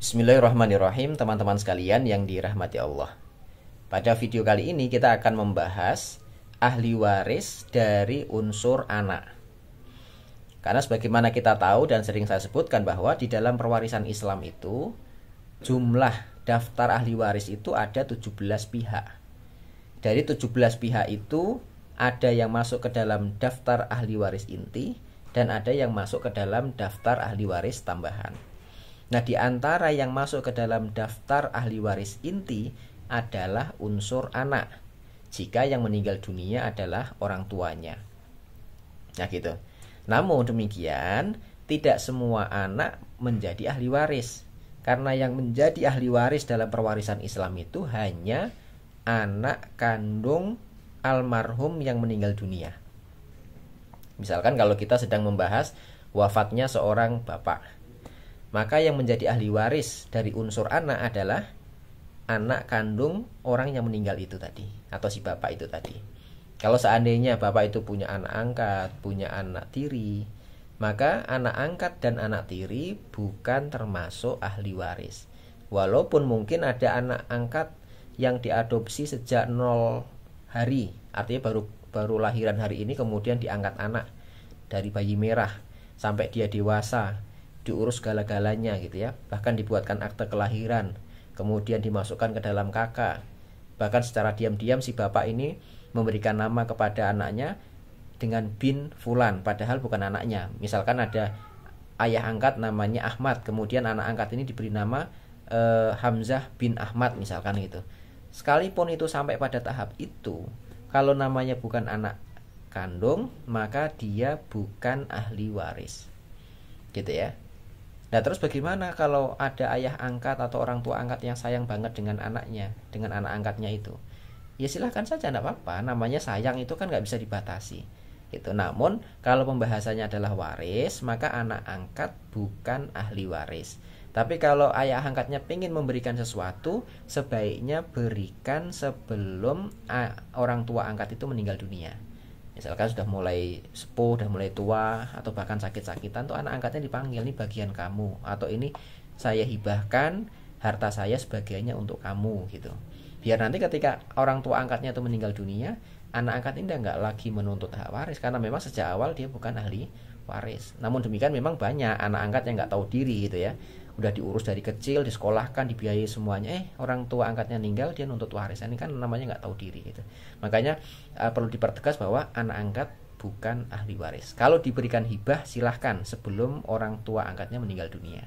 Bismillahirrahmanirrahim, teman-teman sekalian yang dirahmati Allah. Pada video kali ini kita akan membahas ahli waris dari unsur anak. Karena sebagaimana kita tahu dan sering saya sebutkan bahwa di dalam perwarisan Islam itu jumlah daftar ahli waris itu ada 17 pihak. Dari 17 pihak itu ada yang masuk ke dalam daftar ahli waris inti dan ada yang masuk ke dalam daftar ahli waris tambahan. Nah, di antara yang masuk ke dalam daftar ahli waris inti adalah unsur anak, jika yang meninggal dunia adalah orang tuanya. Nah, gitu. Namun demikian, tidak semua anak menjadi ahli waris. Karena yang menjadi ahli waris dalam perwarisan Islam itu hanya anak kandung almarhum yang meninggal dunia. Misalkan kalau kita sedang membahas wafatnya seorang bapak, maka yang menjadi ahli waris dari unsur anak adalah anak kandung orang yang meninggal itu tadi, atau si bapak itu tadi. Kalau seandainya bapak itu punya anak angkat, punya anak tiri, maka anak angkat dan anak tiri bukan termasuk ahli waris. Walaupun mungkin ada anak angkat yang diadopsi sejak 0 hari, artinya baru lahiran hari ini kemudian diangkat anak dari bayi merah sampai dia dewasa, diurus segala-galanya gitu ya, bahkan dibuatkan akte kelahiran, kemudian dimasukkan ke dalam KK. Bahkan secara diam-diam si bapak ini memberikan nama kepada anaknya dengan bin Fulan, padahal bukan anaknya. Misalkan ada ayah angkat namanya Ahmad, kemudian anak angkat ini diberi nama Hamzah bin Ahmad misalkan gitu. Sekalipun itu sampai pada tahap itu, kalau namanya bukan anak kandung, maka dia bukan ahli waris, gitu ya. Nah, terus bagaimana kalau ada ayah angkat atau orang tua angkat yang sayang banget dengan anaknya, dengan anak angkatnya itu? Ya silahkan saja, tidak apa-apa. Namanya sayang itu kan nggak bisa dibatasi. Gitu. Namun kalau pembahasannya adalah waris, maka anak angkat bukan ahli waris. Tapi kalau ayah angkatnya ingin memberikan sesuatu, sebaiknya berikan sebelum orang tua angkat itu meninggal dunia. Misalkan sudah mulai sepuh, sudah mulai tua, atau bahkan sakit-sakitan, tuh anak angkatnya dipanggil, nih bagian kamu, atau ini saya hibahkan harta saya sebagiannya untuk kamu gitu. Biar nanti ketika orang tua angkatnya itu meninggal dunia, anak angkat ini nggak lagi menuntut hak waris, karena memang sejak awal dia bukan ahli waris. Namun demikian memang banyak anak angkat yang nggak tahu diri gitu ya, udah diurus dari kecil, disekolahkan, dibiayai semuanya, orang tua angkatnya meninggal, dia nuntut waris. Ini kan namanya nggak tahu diri gitu. Makanya perlu dipertegas bahwa anak angkat bukan ahli waris. Kalau diberikan hibah silahkan sebelum orang tua angkatnya meninggal dunia.